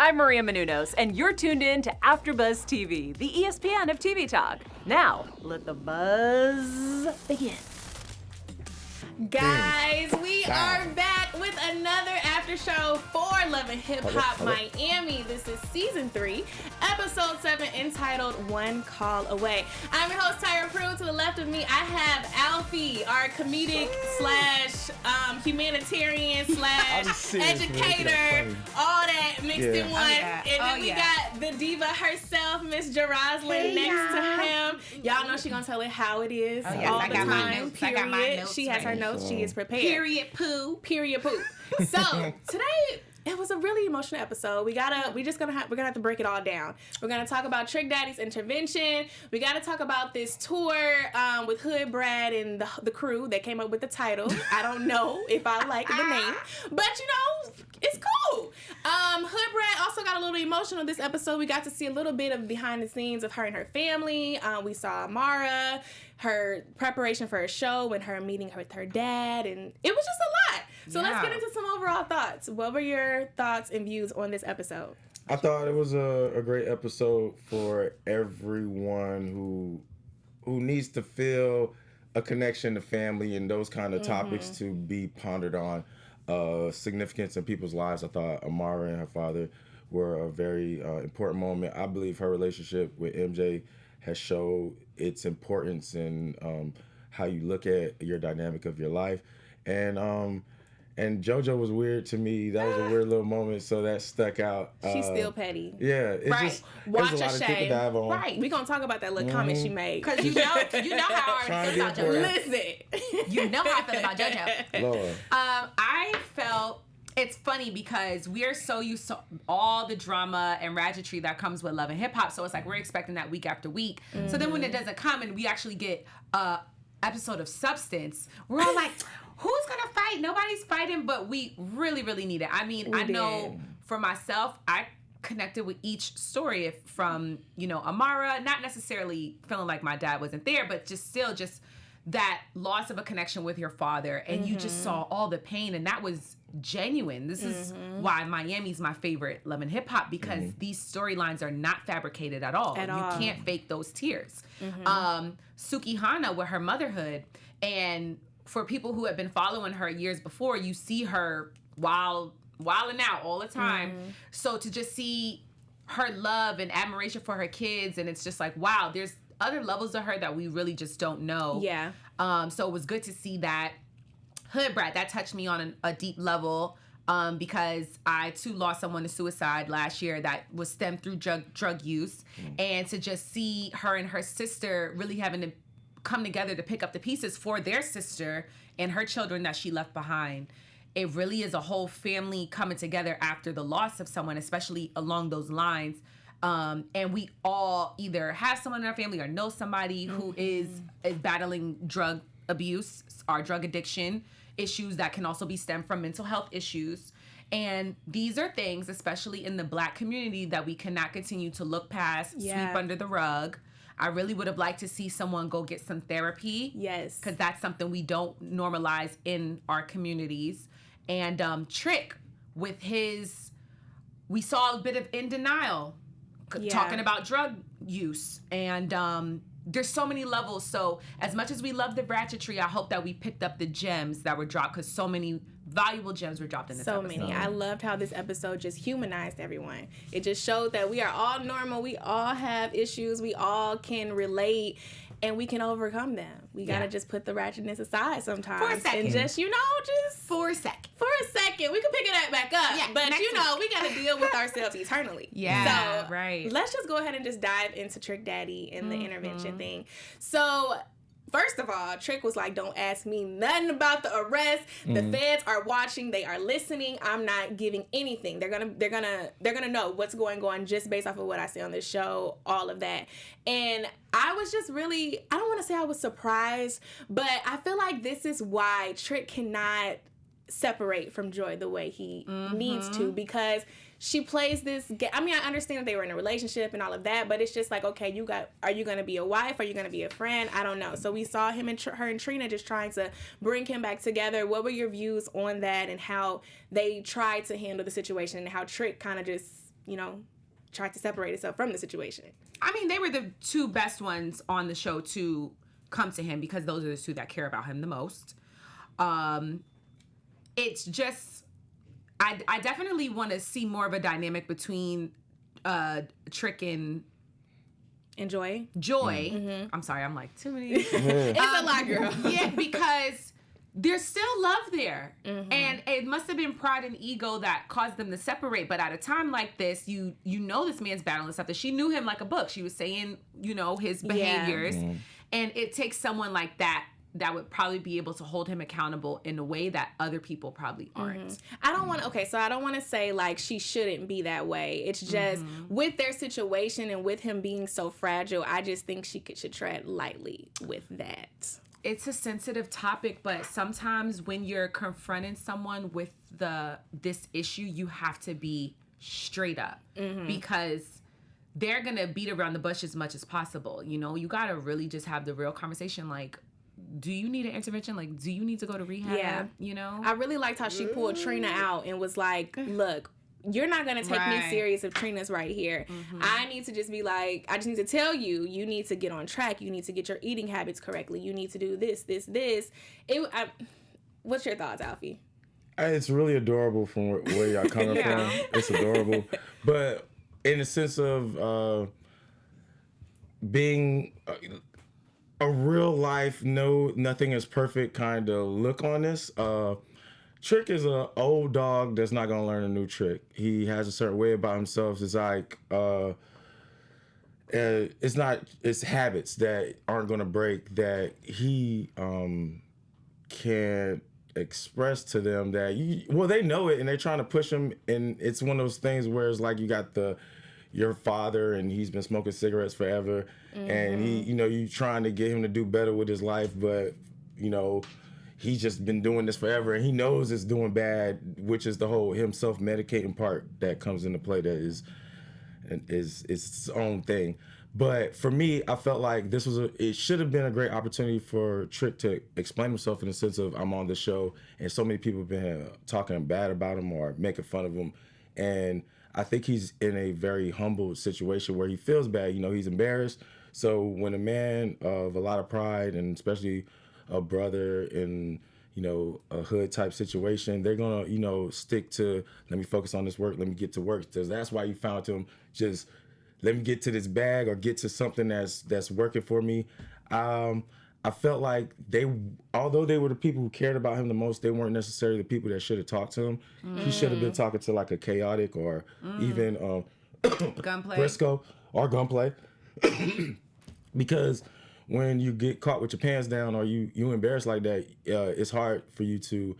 I'm Maria Menounos, and you're tuned in to AfterBuzz TV, the ESPN of TV talk. Now, let the buzz begin. Guys, we are back with another after show for Love and Hip Hop Miami. This is season 3, episode 7, entitled One Call Away. I'm your host, Tyra Prude. To the left of me, I have Alfie, our comedic slash humanitarian slash educator, all that mixed in one. And then we got the diva herself, Miss Jeroslyn, next to him. Y'all know she's gonna tell it how it is all the time. I got my notes. She has her notes. She is prepared. Period poo. So today it was a really emotional episode. We're gonna have to break it all down. We're gonna talk about Trick Daddy's intervention. We gotta talk about this tour with Hood Bratt and the crew that came up with the title. I don't know if I like the name, but you know, it's cool. Hood Bratt also got a little emotional this episode. We got to see a little bit of behind the scenes of her and her family. We saw Amara, her preparation for her show, and her meeting with her dad, and it was just a lot. So let's get into some overall thoughts. What were your thoughts and views on this episode? I thought it was a great episode for everyone who needs to feel a connection to family and those kind of topics to be pondered on. Significance in people's lives. I thought Amara and her father were a very important moment. I believe her relationship with MJ has showed its importance in how you look at your dynamic of your life. And JoJo was weird to me. That was a weird little moment, so that stuck out. She's still petty. Yeah, it's Watch a lot a of kick to dive on. Right, we're gonna talk about that little comment she made. Because you know how I feel about JoJo. Listen, You know how I feel about JoJo. Lord. I felt it's funny because we're so used to all the drama and ratchetry that comes with Love and Hip Hop, so it's like we're expecting that week after week. So then when it doesn't come and we actually get a episode of substance, we're all like, who's gonna fight? Nobody's fighting, but we really, really need it. I mean, I know for myself, I connected with each story from, Amara, not necessarily feeling like my dad wasn't there, but just that loss of a connection with your father, and you just saw all the pain, and that was genuine. This is why Miami's my favorite Love and Hip Hop, because these storylines are not fabricated at all. You can't fake those tears. Sukianna with her motherhood, and for people who have been following her years before, you see her wilding out all the time. So to just see her love and admiration for her kids, and it's just like, wow, there's other levels of her that we really just don't know. Yeah. So it was good to see that. Hood Bratt, that touched me on a deep level, because I too lost someone to suicide last year that was stemmed through drug use, and to just see her and her sister really having to come together to pick up the pieces for their sister and her children that she left behind. It really is a whole family coming together after the loss of someone, especially along those lines. And we all either have someone in our family or know somebody who is battling drug abuse or drug addiction issues that can also be stemmed from mental health issues. And these are things, especially in the Black community, that we cannot continue to look past, sweep under the rug. I really would have liked to see someone go get some therapy. Yes. Because that's something we don't normalize in our communities. And Trick, with we saw a bit of in denial, talking about drug use. And there's so many levels. So as much as we love the ratchetry, I hope that we picked up the gems that were dropped, because so many valuable gems were dropped in this episode. So many. I loved how this episode just humanized everyone. It just showed that we are all normal. We all have issues. We all can relate, and we can overcome them. We gotta just put the ratchetness aside sometimes. For a second. And just, For a second. For a second. We can pick it back up. Yeah, but, we gotta deal with ourselves eternally. Yeah, so, right. Let's just go ahead and just dive into Trick Daddy and the intervention thing. So, first of all, Trick was like, don't ask me nothing about the arrest. The feds are watching. They are listening. I'm not giving anything. They're gonna know what's going on just based off of what I see on this show, all of that. And I was just really, I don't want to say I was surprised, but I feel like this is why Trick cannot separate from Joy the way he needs to, because she plays this game. I mean, I understand that they were in a relationship and all of that, but it's just like, okay, are you going to be a wife? Are you going to be a friend? I don't know. So we saw him and her and Trina just trying to bring him back together. What were your views on that and how they tried to handle the situation and how Trick kind of just tried to separate itself from the situation. I mean, they were the two best ones on the show to come to him because those are the two that care about him the most. It's just, I definitely want to see more of a dynamic between Trick and Joy. Mm-hmm. I'm sorry, I'm like, too many. It's a lot, girl. Yeah, because there's still love there. Mm-hmm. And it must have been pride and ego that caused them to separate. But at a time like this, you know this man's battling something. She knew him like a book. She was saying, his behaviors. Yeah. Mm-hmm. And it takes someone like that would probably be able to hold him accountable in a way that other people probably aren't. Mm-hmm. I don't want to say like she shouldn't be that way. It's just with their situation and with him being so fragile, I just think she should tread lightly with that. It's a sensitive topic, but sometimes when you're confronting someone with this issue, you have to be straight up because they're going to beat around the bush as much as possible. You got to really just have the real conversation. Like, do you need an intervention? Like, do you need to go to rehab? Yeah. I really liked how she pulled Trina out and was like, look, you're not going to take me serious if Trina's right here. Mm-hmm. I need to just be like, I just need to tell you, you need to get on track. You need to get your eating habits correctly. You need to do this. What's your thoughts, Alfie? It's really adorable from where y'all coming from. It's adorable. But in the sense of being a real life, nothing is perfect kind of look on this, Trick is an old dog that's not gonna learn a new trick. He has a certain way about himself. It's like it's habits that aren't gonna break that he can't express to them that they know it and they're trying to push him, and it's one of those things where it's like you got your father and he's been smoking cigarettes forever, and he you trying to get him to do better with his life, but he's just been doing this forever, and he knows it's doing bad, which is the whole him self-medicating part that comes into play that is its own thing. But for me, I felt like it should have been a great opportunity for Trick to explain himself in the sense of, I'm on the show, and so many people have been talking bad about him or making fun of him, and I think he's in a very humble situation where he feels bad. He's embarrassed. So when a man of a lot of pride, and especially a brother in a hood type situation, they're gonna stick to, let me focus on this work, let me get to work, because that's why you found him, just let me get to this bag or get to something that's working for me. I felt like although they were the people who cared about him the most, they weren't necessarily the people that should have talked to him. He should have been talking to like a chaotic or even Gunplay. Briscoe or Gunplay. Because when you get caught with your pants down or you embarrassed like that, it's hard for you to,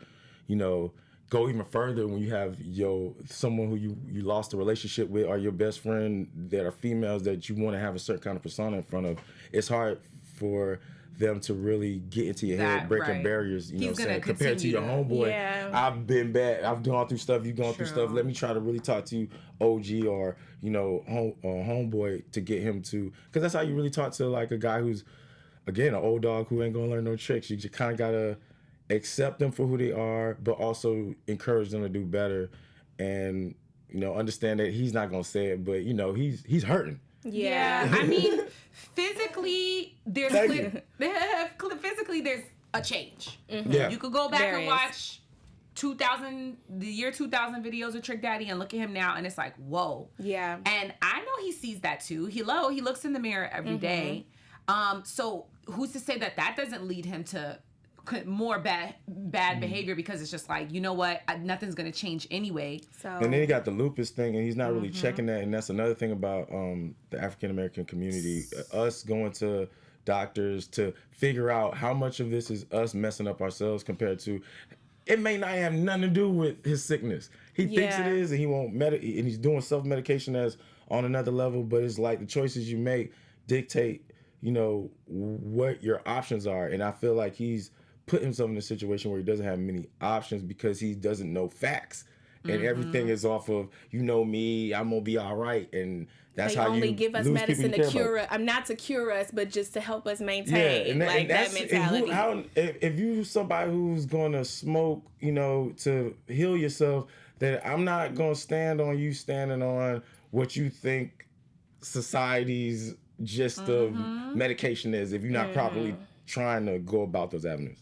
go even further when you have someone who you lost a relationship with or your best friend that are females that you want to have a certain kind of persona in front of. It's hard for them to really get into your head, breaking barriers, compared to your homeboy. Yeah. I've been bad. I've gone through stuff. You've gone through stuff. Let me try to really talk to you, OG or homeboy, to get him to, because that's how you really talk to like a guy who's, again, an old dog who ain't gonna learn no tricks. You just kind of gotta accept them for who they are, but also encourage them to do better, and understand that he's not gonna say it, but he's hurting. Yeah. I mean, physically there's physically there's a change. Mm-hmm. Yeah. You could go back and watch the year 2000 videos of Trick Daddy and look at him now, and it's like, whoa. Yeah. And I know he sees that too. He looks in the mirror every day. So who's to say that doesn't lead him to more bad behavior, because it's just like, you know what, nothing's gonna change anyway. So, and then he got the lupus thing, and he's not really checking that, and that's another thing about the African American community. Us going to doctors to figure out how much of this is us messing up ourselves compared to it may not have nothing to do with his sickness. He thinks it is, and he won't and he's doing self-medication as on another level, but it's like the choices you make dictate, what your options are. And I feel like he's put himself in a situation where he doesn't have many options because he doesn't know facts, and everything is off of, me, I'm gonna be all right, and that's how you only give us medicine to cure. Not to cure us, but just to help us maintain. Yeah, and that mentality. If you somebody who's gonna smoke, to heal yourself, that I'm not gonna stand on you standing on what you think society's gist of medication is if you're not properly trying to go about those avenues.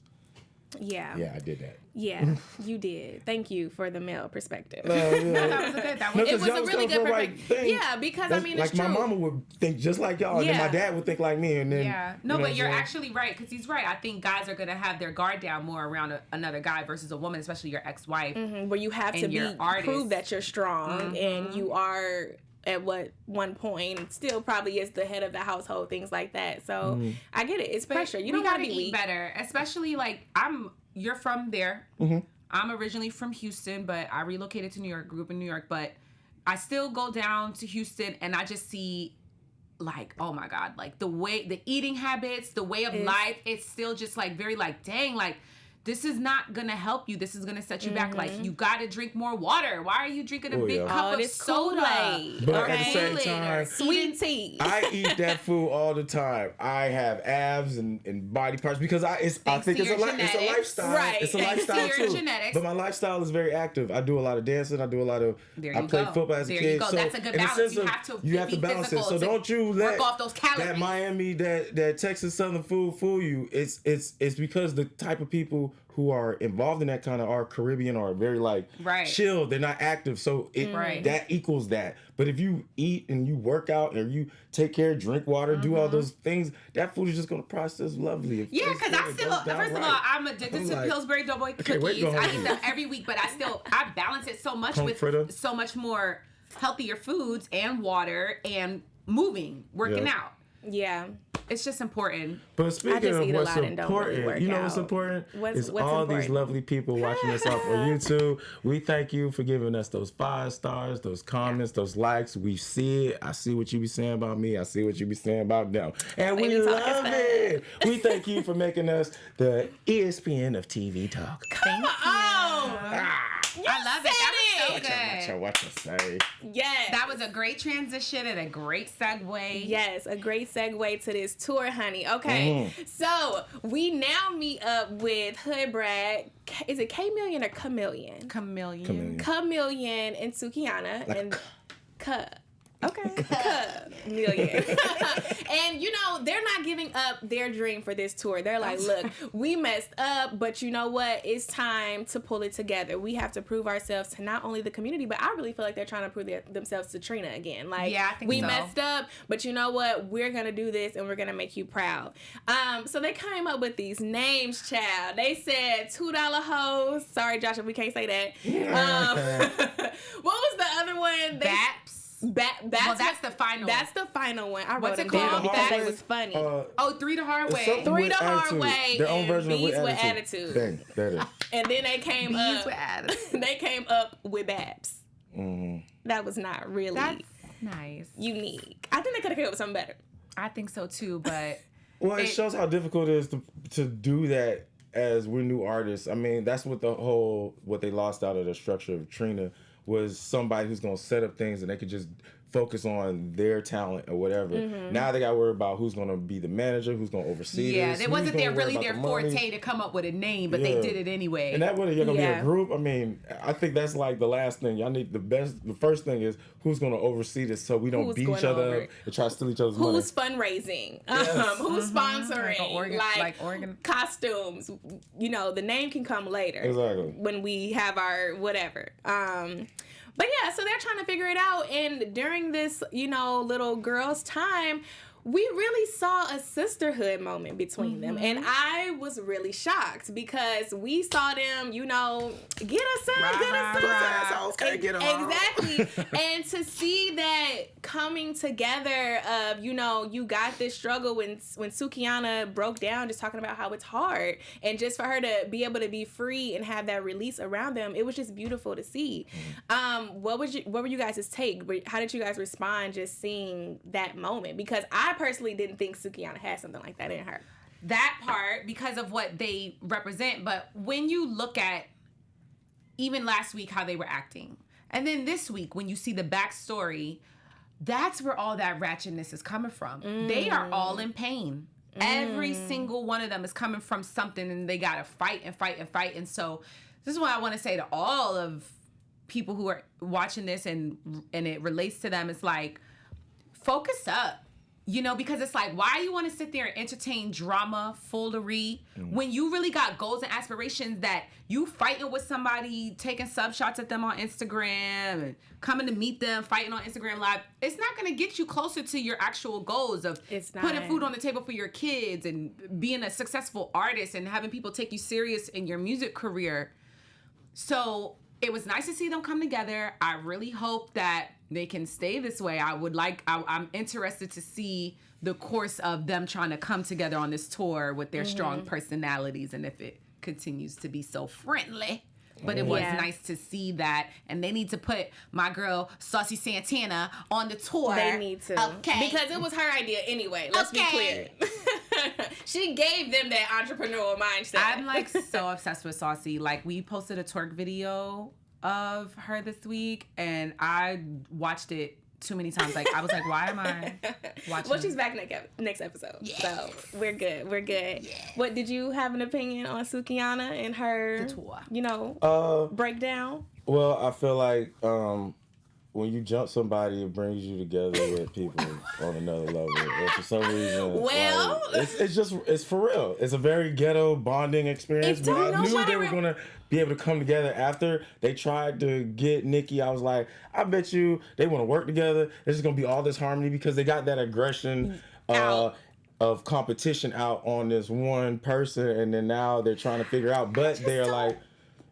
Yeah. Yeah, I did that. Yeah, you did. Thank you for the male perspective. That was a good. That was. It was a really good perspective. Yeah, because I mean, it's like true. my mama would think just like y'all, and then my dad would think like me, and then No, you know but you're what I'm actually right because he's right. I think guys are gonna have their guard down more around another guy versus a woman, especially your ex-wife, where you have to prove that you're strong and you are at one point still probably is the head of the household, things like that. So I get it. It's pressure. You don't gotta be eat weak. better, especially like you're from there. I'm originally from Houston, but I relocated to New York, grew up in New York, but I still go down to Houston and I just see like, oh my God, like the eating habits, the way of life, it's still just like very like, dang, like this is not gonna help you. This is gonna set you back. Like you gotta drink more water. Why are you drinking a big cup of soda? But at the same time, sweet tea. I eat that food all the time. I have abs and body parts because I think it's a lifestyle. Right. It's a lifestyle too. Genetics. But my lifestyle is very active. I do a lot of dancing. I do a lot of. I played football as a kid. You go. So that's a good balance. You have to balance it. So don't you let that Miami, that Texas Southern food fool you. It's because the type of people who are involved in that kind of are Caribbean or very like chill. They're not active, so that equals that. But if you eat and you work out and you take care, drink water, do all those things, that food is just gonna process lovely. Yeah, because I still, first of all, I'm addicted to Pillsbury Doughboy cookies. I eat them every week, but I balance it so much with so much more healthier foods and water and working out. Yeah. It's just important. But speaking of what's important, you know what's important? It's all these lovely people watching us off on YouTube. We thank you for giving us those 5 stars, those comments, those likes. We see it. I see what you be saying about me. I see what you be saying about them. And we love it. We thank you for making us the ESPN of TV talk. Come on. I love it. That was so good. What you say. Yes. That was a great transition and a great segue. Yes, a great segue to this tour, honey. Okay. So we now meet up with Hood Bratt. Is it Chameleon or Chameleon? Chameleon and Sukianna. Like Okay. Chameleon. And, you know, they're not giving up their dream for this tour. They're like, look, we messed up, but you know what? It's time to pull it together. We have to prove ourselves to not only the community, but I really feel like they're trying to prove themselves to Trina again. Like, I think we messed up, but you know what? We're going to do this and we're going to make you proud. So they came up with these names, child. They said $2 hoes. Sorry, Josh, if we can't say that. What was the other one? Baps. That's the final. That's the final one. I wrote it called? down because it was funny. 3 the Hard Way. 3 the Hard Way. Their own version of Bees with Attitude. Dang, that is. And then they came Bees up. with Attitude. They came up with Babs. That was not really nice. Unique. I think they could have came up with something better. I think so too, but well, it shows how difficult it is to do that as we're new artists. I mean, that's what what they lost out of the structure of Trina was somebody who's gonna set up things and they could just focus on their talent or whatever. Now they got to worry about who's going to be the manager, who's going to oversee this. Yeah, it wasn't really their forte to come up with a name, but they did it anyway. And that way you're going to be a group. I mean, I think that's like the last thing. Y'all need the first thing is who's going to oversee this so we don't beat each other up and try to steal each other's money. Who's fundraising? Yes. Who's sponsoring? Like costumes. You know, the name can come later. Exactly. When we have our whatever. But yeah, so they're trying to figure it out. And during this, little girl's time, we really saw a sisterhood moment between them. And I was really shocked because we saw them, get us some. Okay, get them Exactly. And to see that coming together of, you got this struggle when Sukianna broke down, just talking about how it's hard. And just for her to be able to be free and have that release around them, it was just beautiful to see. What were you guys' take? How did you guys respond just seeing that moment? Because I personally didn't think Sukianna had something like that in her. That part, because of what they represent, but when you look at even last week how they were acting, and then this week when you see the backstory, that's where all that ratchetness is coming from. They are all in pain. Every single one of them is coming from something, and they gotta fight and fight and fight. And so this is what I want to say to all of people who are watching this and it relates to them, it's like, focus up. You know, because it's like, why you want to sit there and entertain drama, foolery, when you really got goals and aspirations that you fighting with somebody, taking sub shots at them on Instagram and coming to meet them, fighting on Instagram Live. It's not going to get you closer to your actual goals of putting food on the table for your kids and being a successful artist and having people take you serious in your music career. So it was nice to see them come together. I really hope that they can stay this way. I'm interested to see the course of them trying to come together on this tour with their strong personalities and if it continues to be so friendly. But it was nice to see that. And they need to put my girl, Saucy Santana, on the tour. They need to. Okay. Because it was her idea anyway. Let's be clear. She gave them that entrepreneurial mindset. I'm like so obsessed with Saucy. Like, we posted a twerk video of her this week and I watched it too many times. Like, I was like, why am I watching? Well, she's back next episode. Yes. So we're good. Yes. What, did you have an opinion on Sukianna and her, the tour, breakdown? Well, I feel like when you jump somebody, it brings you together with people on another level. And for some reason, well, like, it's for real. It's a very ghetto bonding experience. But I knew they were gonna be able to come together after they tried to get Nikki. I was like, I bet you they want to work together. There's just gonna be all this harmony because they got that aggression of competition out on this one person, and then now they're trying to figure out. But they're like,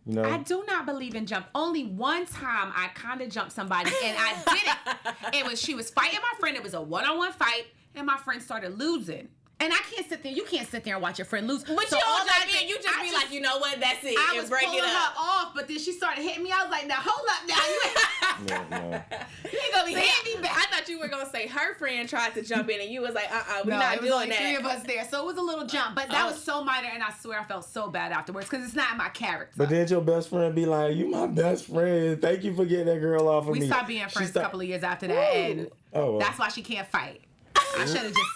you know, I do not believe in jump. Only one time I kind of jumped somebody, and I did it. She was fighting my friend. It was a one-on-one fight, and my friend started losing. And I can't sit there. You can't sit there and watch your friend lose. But so you don't jump in. You just be like, you know what? That's it. I and was break pulling it up. her off, but then she started hitting me. I was like, now hold up, now you ain't gonna be hitting me back. I thought you were gonna say her friend tried to jump in, and you was like, we're no, not it was doing only that. 3 of us there, so it was a little jump, but that was so minor, and I swear I felt so bad afterwards because it's not my character. But then your best friend be like, "You my best friend. Thank you for getting that girl off of me." We stopped being friends a couple of years after that, and that's why she can't fight. I should have just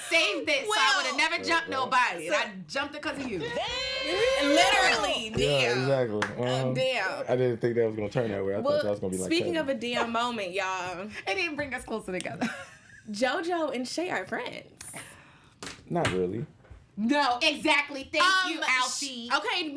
saved it, so I would have never jumped nobody. And I jumped it because of you. Literally, damn. Yeah, exactly. Damn. I didn't think that was gonna turn that way. I thought that was gonna be like. Speaking of a damn moment, y'all, it didn't bring us closer together. Jojo and Shay are friends. Not really. No, exactly. Thank you, Alfie. Okay,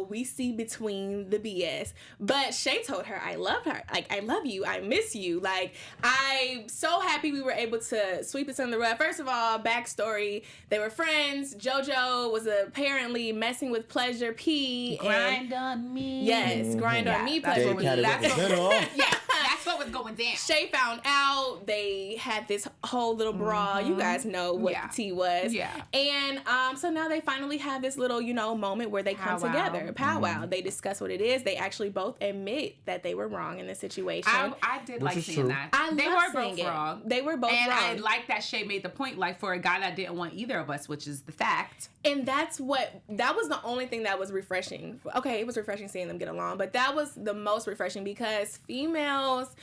we see between the BS. But Shay told her, I love her. Like, I love you. I miss you. Like, I'm so happy we were able to sweep this under the rug. First of all, backstory, they were friends. Jojo was apparently messing with Pleasure P. Grind on me. Yes, grind on me, Pleasure P. That's what was going down. Shay found out they had this whole little brawl. You guys know what the tea was. Yeah. And so now they finally have this little, moment where they come together. Powwow. They discuss what it is. They actually both admit that they were wrong in the situation. I did like seeing that. They were both wrong. They were both wrong. And I like that Shay made the point, like, for a guy that didn't want either of us, which is the fact. And that was the only thing that was refreshing. Okay, it was refreshing seeing them get along, but that was the most refreshing because females,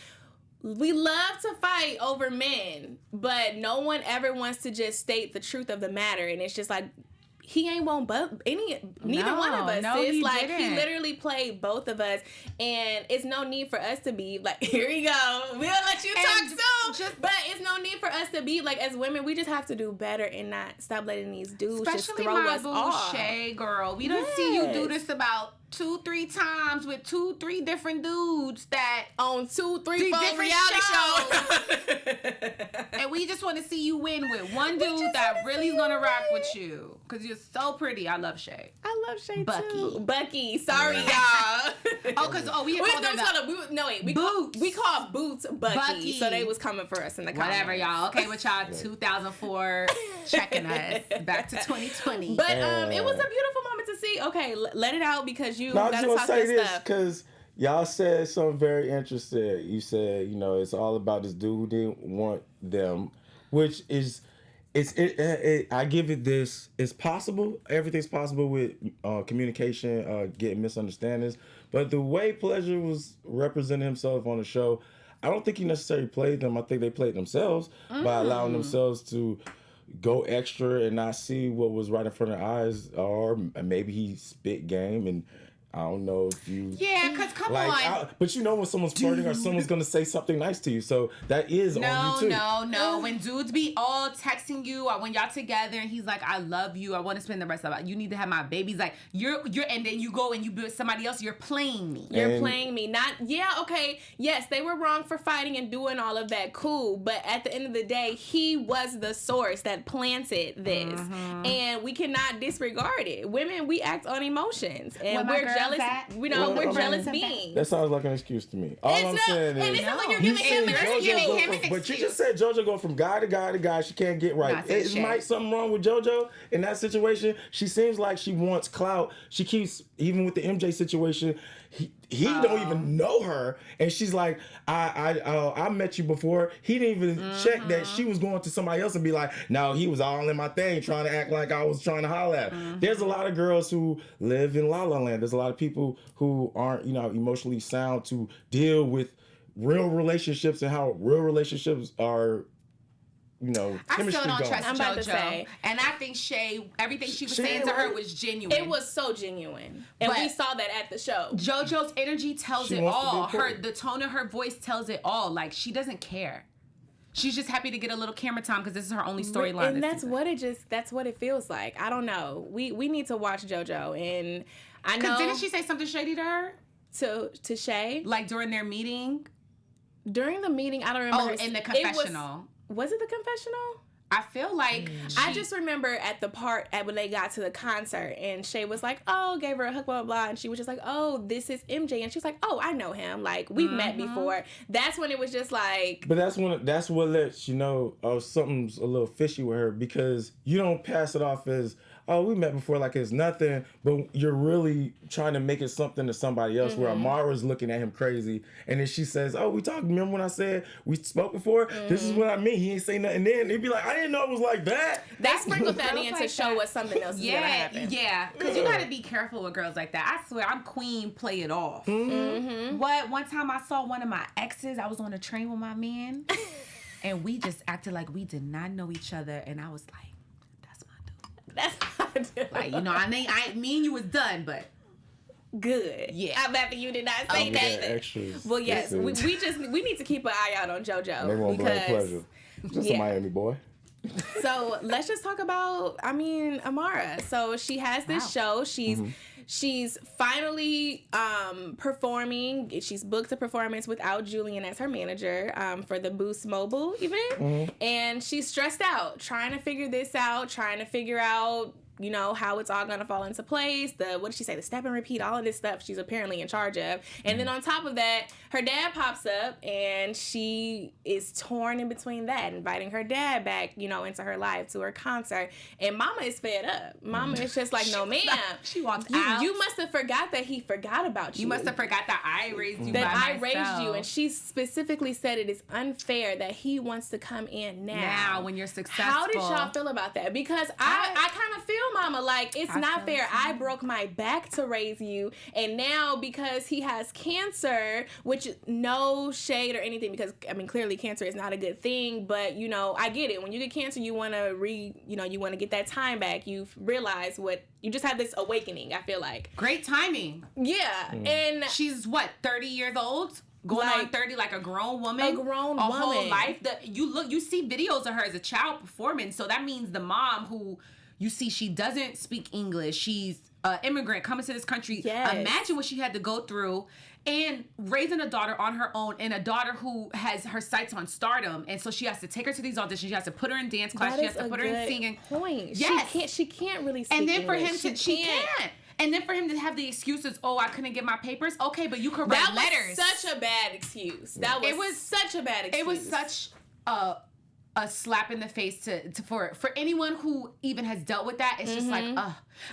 we love to fight over men, but no one ever wants to just state the truth of the matter. And it's just like, he ain't won't neither one of us. No, It's like didn't. He literally played both of us, and it's no need for us to be like, here we go, we'll let you talk soon. But it's no need for us to be like, as women, we just have to do better and not stop letting these dudes just throw us off. Shay, girl, we don't see you do this about 2-3 times with 2-3 different dudes that on 2-3 reality shows. And we just want to see you win with one dude that really is gonna rock with you because you're so pretty. I love Shay. I love Shay Bucky. too. Bucky. Sorry, y'all. We call Boots Bucky, so they was coming for us in the comments. Whatever, y'all. Okay, with y'all 2004 checking us back to 2020. But it was a beautiful moment to see. Okay, let it out because you I gotta just want talk to say your this stuff. because y'all said something very interesting. You said, it's all about this dude who didn't want them, which is, I give it this. It's possible. Everything's possible with communication, getting misunderstandings. But the way Pleasure was representing himself on the show, I don't think he necessarily played them. I think they played themselves by allowing themselves to go extra and not see what was right in front of their eyes, or maybe he spit game and I don't know if you. Yeah, because come on. But you know when someone's flirting or someone's going to say something nice to you. So that is on you too. No. When dudes be all texting you or when y'all together and he's like, I love you. I want to spend the rest of it. You need to have my babies. Like, you're and then you go and you be with somebody else. You're playing me. You're playing me. Okay. Yes, they were wrong for fighting and doing all of that. Cool. But at the end of the day, he was the source that planted this. And we cannot disregard it. Women, we act on emotions. And we're jealous. We're jealous beings. That sounds like an excuse to me. All I'm saying is, and it's not like you're giving him an excuse. But you just said JoJo go from guy to guy to guy. She can't get right. Is might something wrong with JoJo in that situation? She seems like she wants clout. She keeps, even with the MJ situation, he don't even know her, and she's like, I met you before. He didn't even check that she was going to somebody else and be like, no, he was all in my thing, trying to act like I was trying to holler at her. There's a lot of girls who live in La La Land. There's a lot of people who aren't, emotionally sound to deal with real relationships and how real relationships are. I still don't trust I'm about to JoJo. say. And I think Shay, everything she was saying to her was genuine. It was so genuine. And we saw that at the show. JoJo's energy tells it all. The tone of her voice tells it all. Like, she doesn't care. She's just happy to get a little camera time because this is her only storyline. And that's what it feels like. I don't know. We need to watch JoJo. And I know. Didn't she say something shady to her? To Shay? Like during their meeting? During the meeting, I don't remember. In the confessional. Was it the confessional? I feel like I just remember at the part when they got to the concert and Shay was like, oh, gave her a hug, blah, blah, blah. And she was just like, oh, this is MJ. And she was like, oh, I know him. Like, we've met before. That's when it was just like. But that's what lets you know something's a little fishy with her, because you don't pass it off as, oh, we met before, like it's nothing, but you're really trying to make it something to somebody else, where Amara's looking at him crazy, and then she says, oh, we talked, remember when I said we spoke before? This is what I mean. He ain't say nothing then. He'd be like, I didn't know it was like that. They sprinkled that in to show us something else is going to happen. Yeah, because you got to be careful with girls like that. I swear, I'm queen, play it off. What? One time I saw one of my exes, I was on a train with my man, and we just acted like we did not know each other, and I was like, that's what I do. Like, I mean you was done, but good. Yeah. I'm happy you did not say that. Well, yes, we need to keep an eye out on JoJo. They won't blame pleasure. Just a Miami boy. So let's just talk about, Amara. So she has this show. She's finally performing. She's booked a performance without Julian as her manager for the Boost Mobile event. And she's stressed out, trying to figure this out, trying to figure out, how it's all going to fall into place. What did she say? The step and repeat, all of this stuff she's apparently in charge of. And then on top of that, her dad pops up and she is torn in between that, inviting her dad back, into her life, to her concert. And Mama is fed up. Mama is just like, no, ma'am. She walked out. You must have forgot that he forgot about you. You must have forgot that I raised you raised you. And she specifically said it is unfair that he wants to come in now when you're successful. How did y'all feel about that? Because I kind of feel Mama like it's not fair. I broke my back to raise you, and now because he has cancer, which no shade or anything, because clearly cancer is not a good thing, but I get it. When you get cancer, you want to you want to get that time back. You've realized you just had this awakening, I feel like. Great timing. Yeah. And she's 30 years old? Going on 30, like a grown woman. A grown woman. Whole life. You see videos of her as a child performing, so that means the mom who you see, she doesn't speak English. She's an immigrant coming to this country. Yes. Imagine what she had to go through, and raising a daughter on her own, and a daughter who has her sights on stardom. And so she has to take her to these auditions. She has to put her in dance class. She has to put her in singing. Point. Yes. She can't really speak And then English. for him she can't. And then for him to have the excuses, oh, I couldn't get my papers. Okay, but you could write letters. That was such a bad excuse. It was such a bad excuse. It was such a slap in the face for anyone who even has dealt with that. It's just like,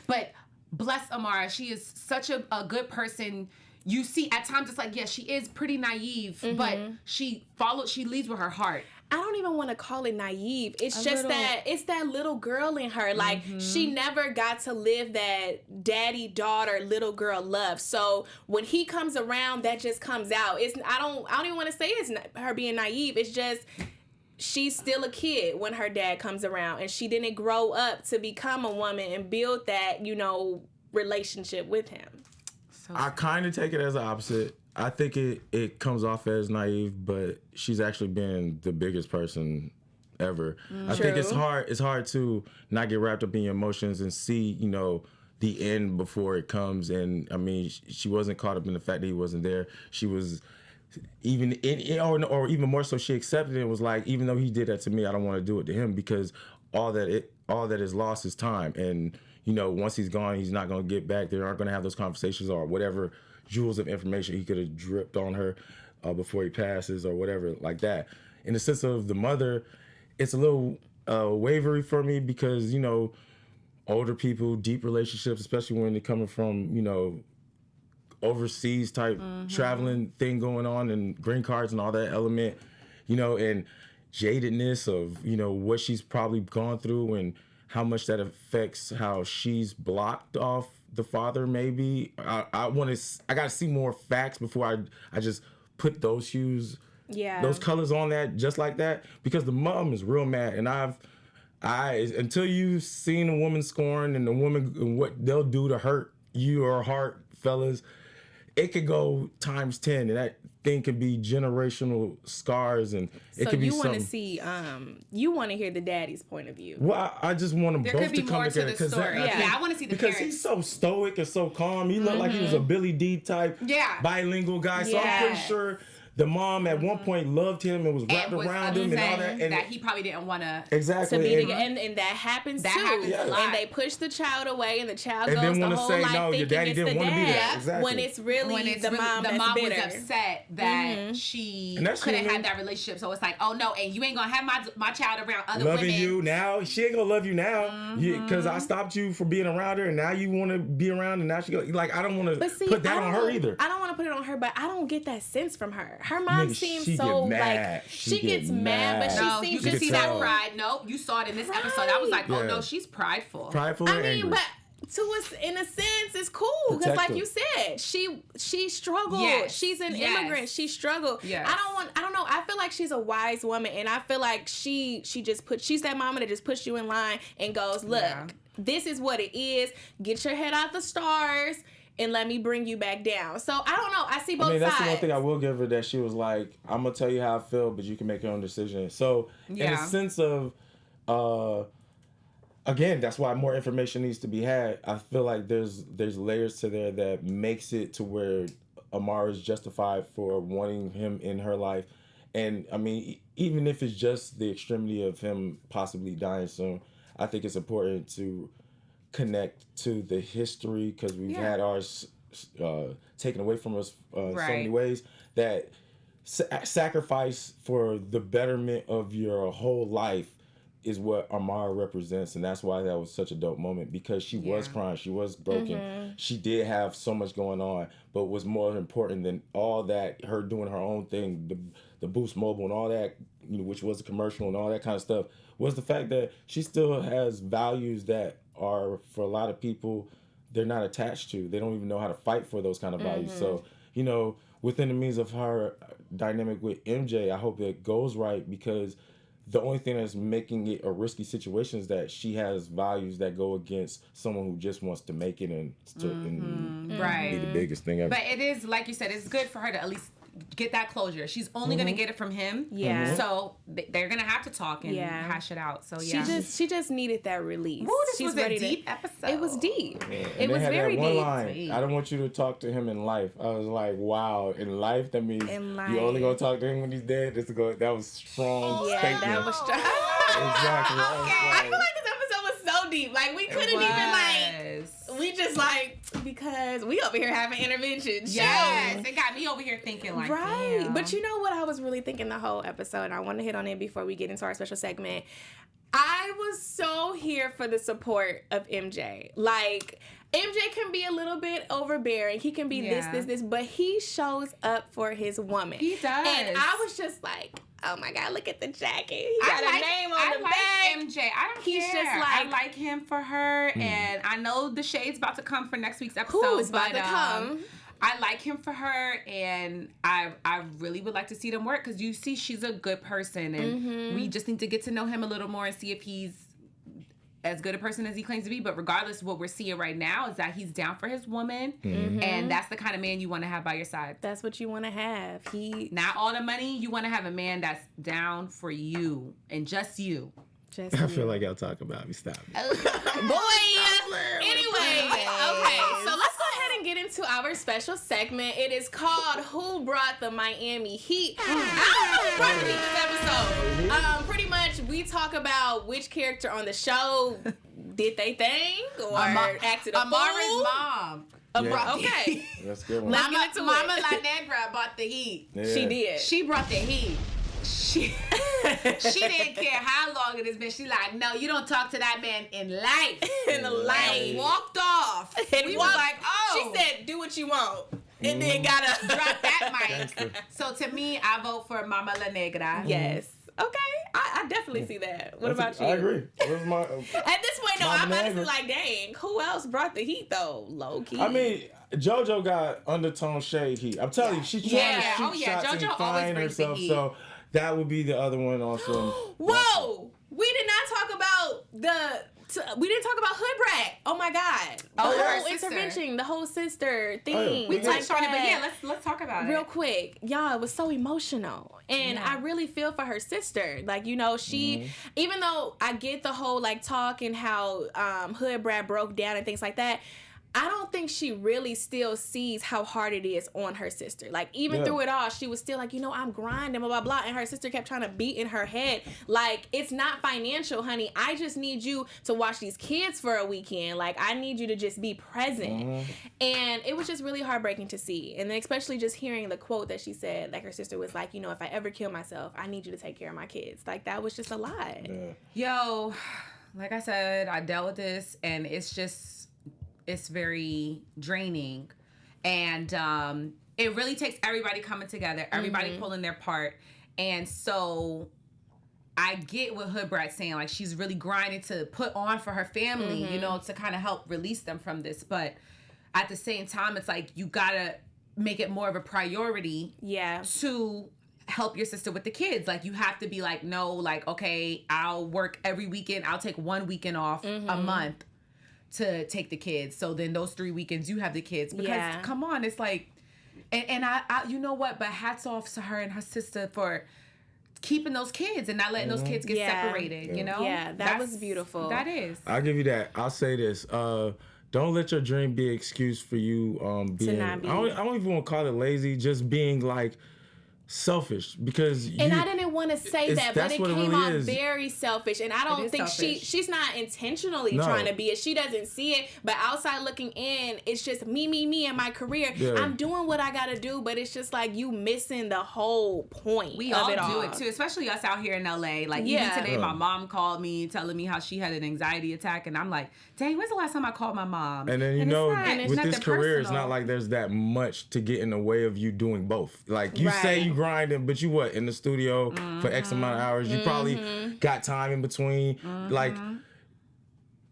but bless Amara. She is such a good person. You see, at times it's like, she is pretty naive, but she leads with her heart. I don't even want to call it naive. It's that little girl in her. Like, she never got to live that daddy-daughter little girl love. So when he comes around, that just comes out. I don't even want to say it's her being naive. It's just, she's still a kid when her dad comes around, and she didn't grow up to become a woman and build that, relationship with him. I kind of take it as the opposite. I think it comes off as naive, but she's actually been the biggest person ever. I think it's hard to not get wrapped up in your emotions and see, the end before it comes. And I mean, she wasn't caught up in the fact that he wasn't there. She was or even more so, she accepted it and was like, even though he did that to me, I don't want to do it to him, because all that is lost is time. And once he's gone, he's not going to get back. They aren't going to have those conversations or whatever jewels of information he could have dripped on her before he passes or whatever like that. In the sense of the mother, it's a little wavery for me because, older people, deep relationships, especially when they're coming from, overseas type traveling thing going on and green cards and all that element, and jadedness of, what she's probably gone through and how much that affects how she's blocked off the father. Maybe I got to see more facts before I just put those hues, those colors on that just like that, because the mom is real mad. And until you've seen a woman scorned and the woman and what they'll do to hurt you or heart, fellas, it could go times 10, and that thing could be generational scars, and it could be something. So you want to see, you want to hear the daddy's point of view. Well, I just want them both to come together. There could be more to the story. I want to see the because parents. He's so stoic and so calm. He looked like he was a Billy D type bilingual guy. So I'm pretty sure the mom at one point loved him and was wrapped around him and all that. And that he probably didn't want to be together. And that happens too. Happens a lot. And they push the child away, and the child goes the whole life thinking it's the dad. Exactly. When it's really the mom that's bitter. Was upset that she couldn't have that relationship. So it's like, oh no, and you ain't gonna have my child around other women. Loving you now. She ain't gonna love you now because I stopped you from being around her, and now you want to be around, and now she go like, I don't want to put that on her either. I don't want to put it on her, but I don't get that sense from her. Her mom seems so like she gets mad, but she seems you just see that pride. No, you saw it in this episode. I was like, oh no, she's prideful. Prideful. I mean, but to us, in a sense, it's cool because, like you said, she struggled. Yes. She's an immigrant. She struggled. Yes. I don't know. I feel like she's a wise woman, and I feel like she's that mama that just puts you in line and goes, look, this is what it is. Get your head out the stars and let me bring you back down. So I don't know. I see both sides. That's the one thing I will give her, that she was like, I'm gonna tell you how I feel, but you can make your own decision. So in a sense of, again, that's why more information needs to be had. I feel like there's layers to there that makes it to where Amara is justified for wanting him in her life. And I mean, even if it's just the extremity of him possibly dying soon, I think it's important to connect to the history, because we've had ours taken away from us so many ways, that sacrifice for the betterment of your whole life is what Amara represents. And that's why that was such a dope moment, because she was crying, she was broken, she did have so much going on, but what's more important than all that, her doing her own thing, the Boost Mobile and all that, which was a commercial and all that kind of stuff, was the fact that she still has values that are, for a lot of people, they're not attached to. They don't even know how to fight for those kind of values. So, within the means of her dynamic with MJ, I hope it goes right, because the only thing that's making it a risky situation is that she has values that go against someone who just wants to make it and be the biggest thing ever. But it is, like you said, it's good for her to at least get that closure. She's only gonna get it from him. So they're gonna have to talk and hash it out. So she just needed that release. Ooh, this was a deep episode. It was deep. It was very deep. Line, I don't want you to talk to him in life. I was like, wow, in life, that means you only gonna talk to him when he's dead. That was strong statement. That was strong. Exactly. I feel like this episode was so deep. Like, we couldn't even we just because we over here having interventions. Yes, it got me over here thinking like, damn. But you know what I was really thinking the whole episode, and I want to hit on it before we get into our special segment. I was so here for the support of MJ. Like, MJ can be a little bit overbearing. He can be this, but he shows up for his woman. He does. And I was just like, oh my God, look at the jacket. He got a name on the back. I like MJ. I don't care. I like him for her, and I know the shade's about to come for next week's episode. Who is about to come? I like him for her, and I really would like to see them work, because you see she's a good person, and we just need to get to know him a little more and see if he's as good a person as he claims to be, but regardless, what we're seeing right now is that he's down for his woman, and that's the kind of man you want to have by your side. That's what you want to have. Not all the money. You want to have a man that's down for you and just you. I feel like y'all talking about me. Stop. Boy. Anyway, okay. So let's go ahead and get into our special segment. It is called "Who Brought the Miami Heat?" I don't know who brought the heat this episode. Pretty much, we talk about which character on the show did they thing or acted a Amara's fool. mom. Okay. That's a good one. Let's get into Mama it. La Negra brought the heat. Yeah. She did. She brought the heat. She didn't care how long it has been. She like, no, you don't talk to that man in life. In the light. And walked off. And we walked- was like, oh. She said, "Do what you want," and then gotta drop that mic. So to me, I vote for Mama La Negra. Yes. Okay. I definitely see that. What about you? I agree. What's my, At this point, no, Mama I'm honestly Negra. like, dang, who else brought the heat though? Low key. I mean, JoJo got undertone shade heat. I'm telling you, she's trying to shoot shots and JoJo always find brings the herself. heat. So that would be the other one also. Whoa! We did not talk about we didn't talk about Hood Bratt. Oh my God! The Oh, her whole sister. intervention, the whole sister thing. Oh, yeah. We Yeah. touched on it, but yeah, let's talk about Real it. quick, y'all, it was so emotional. And I really feel for her sister. Like, you know, she, even though I get the whole, like, talk and how Hood Bratt broke down and things like that, I don't think she really still sees how hard it is on her sister. Like, even through it all, she was still like, you know, I'm grinding, blah, blah, blah. And her sister kept trying to beat in her head. Like, it's not financial, honey. I just need you to watch these kids for a weekend. Like, I need you to just be present. And it was just really heartbreaking to see. And then especially just hearing the quote that she said, like, her sister was like, you know, if I ever kill myself, I need you to take care of my kids. Like, that was just a lot. Yeah. Yo, like I said, I dealt with this, and it's very draining, and it really takes everybody coming together, everybody pulling their part. And so I get what Hood Bratt's saying, like, she's really grinding to put on for her family, you know, to kind of help release them from this. But at the same time, it's like, you gotta make it more of a priority to help your sister with the kids. Like, you have to be like, no, like, okay, I'll work every weekend, I'll take one weekend off a month to take the kids. So then those 3 weekends you have the kids. Because come on, it's like, and I you know what, but hats off to her and her sister for keeping those kids and not letting those kids get separated, you know? Yeah, that was beautiful. That is. I'll give you that. I'll say this. Don't let your dream be an excuse for you being, not be. I don't even want to call it lazy, just being like selfish, because And I didn't want to say that, but that's it what it came really off is. very selfish. And I don't is think selfish. she's not intentionally No. trying to be it. She doesn't see it, but outside looking in, it's just me and my career. Yeah. I'm doing what I gotta do, but it's just like you missing the whole point. We of all it do all. it too, especially us out here in LA. Like, even today, my mom called me telling me how she had an anxiety attack, and I'm like, dang, when's the last time I called my mom? And then, you it's know, not- it's with nothing this career, it's personal. not like there's that much to get in the way of you doing both. Like, you say Right. you grinding, but you in the studio for X amount of hours. You probably got time in between. Like,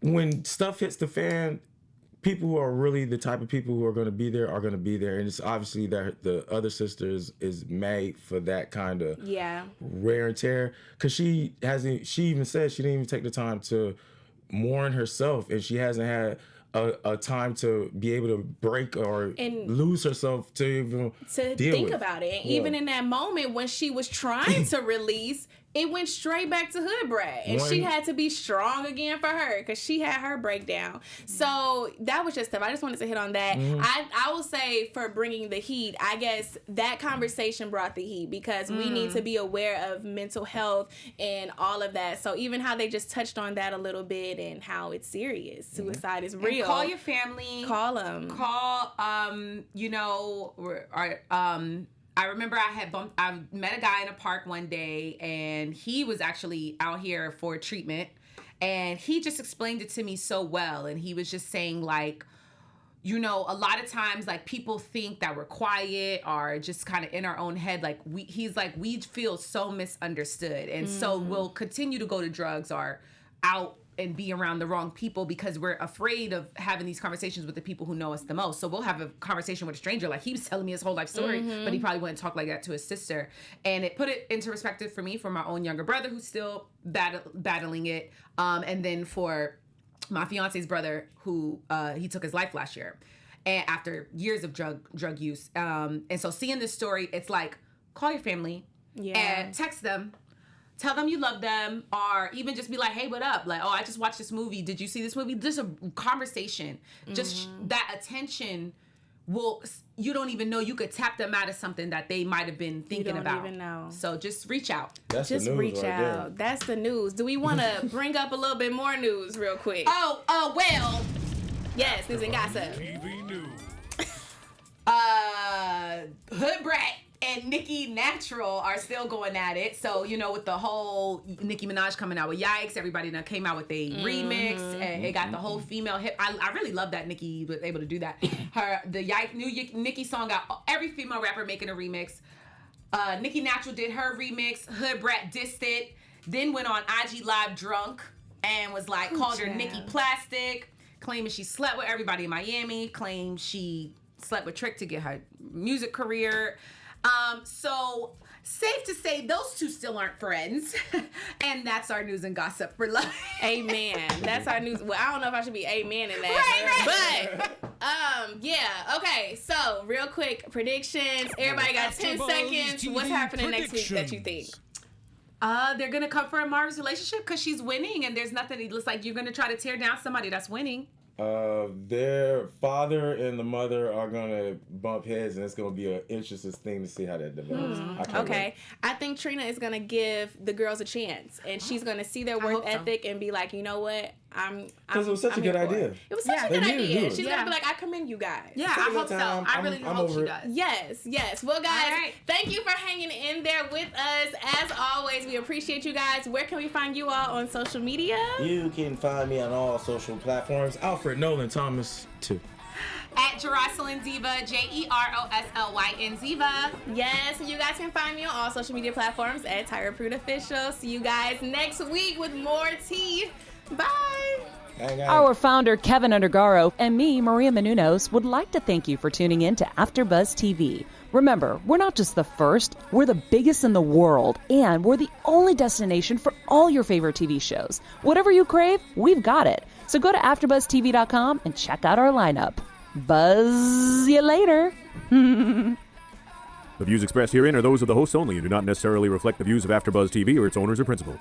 when stuff hits the fan, people who are really the type of people who are going to be there are going to be there. And it's obviously that the other sister is made for that kind of wear and tear. Because she even said she didn't even take the time to mourn herself, and she hasn't had a time to be able to break or And lose herself to even to deal think with. about it. And Yeah. even in that moment when she was trying to release, it went straight back to Hood Bratt. And she had to be strong again for her because she had her breakdown. So that was just stuff. I just wanted to hit on that. I will say, for bringing the heat, I guess that conversation brought the heat because we need to be aware of mental health and all of that. So even how they just touched on that a little bit and how it's serious. Suicide is real. And call your family. Call them. Call, you know, I remember I met a guy in a park one day, and he was actually out here for treatment, and he just explained it to me so well. And he was just saying, like, you know, a lot of times, like, people think that we're quiet or just kind of in our own head. Like, he's like, we feel so misunderstood. And so we'll continue to go to drugs or out and be around the wrong people because we're afraid of having these conversations with the people who know us the most. So we'll have a conversation with a stranger. Like, he was telling me his whole life story, but he probably wouldn't talk like that to his sister. And it put it into perspective for me, for my own younger brother who's still battling it. And then for my fiance's brother, who he took his life last year, and after years of drug use. And so seeing this story, it's like, call your family and text them. Tell them you love them, or even just be like, hey, what up? Like, oh, I just watched this movie. Did you see this movie? Just a conversation. Just that attention you don't even know, you could tap them out of something that they might have been thinking about. You don't even know. So just reach out. That's just the news reach right out. There. That's the news. Do we want to bring up a little bit more news real quick? Well. Yes, news and gossip. TV news. Hood Bratt and Nicki Natural are still going at it. So, with the whole Nicki Minaj coming out with Yikes, everybody that came out with a remix, and it got the whole female hip. I really love that Nicki was able to do that. The new Nicki song got every female rapper making a remix. Nicki Natural did her remix. Hood Bratt dissed it. Then went on IG Live drunk and was like, called her Nicki Plastic, claiming she slept with everybody in Miami, claimed she slept with Trick to get her music career. So safe to say those two still aren't friends. And that's our news and gossip for life. Amen. That's our news. Well, I don't know if I should be amen in that. Right. But yeah. Okay. So real quick predictions. Everybody got 10 seconds. What's happening next week that you think? They're gonna come for Amara's relationship because she's winning, and there's nothing. It looks like you're gonna try to tear down somebody that's winning. Their father and the mother are gonna bump heads, and it's gonna be an interesting thing to see how that develops. Okay, I think Trina is gonna give the girls a chance, and she's gonna see their work ethic and be like, you know what, because it was such a good idea. It was such a good idea. She's gonna be like, I commend you guys. Yeah, I hope so. I really hope she does. Yes. Well, guys, thank you for hanging in there with us. As always, we appreciate you guys. Where can we find you all on social media? You can find me on all social platforms. Alfred Nolan Thomas 2. At Jeroslyn Diva, Jeroslyn Diva. Yes, you guys can find me on all social media platforms at Tyra Prude Official. See you guys next week with more tea. Bye. Our founder, Kevin Undergaro, and me, Maria Menounos, would like to thank you for tuning in to AfterBuzz TV. Remember, we're not just the first, we're the biggest in the world, and we're the only destination for all your favorite TV shows. Whatever you crave, we've got it. So go to AfterBuzzTV.com and check out our lineup. Buzz you later. The views expressed herein are those of the hosts only and do not necessarily reflect the views of AfterBuzz TV or its owners or principals.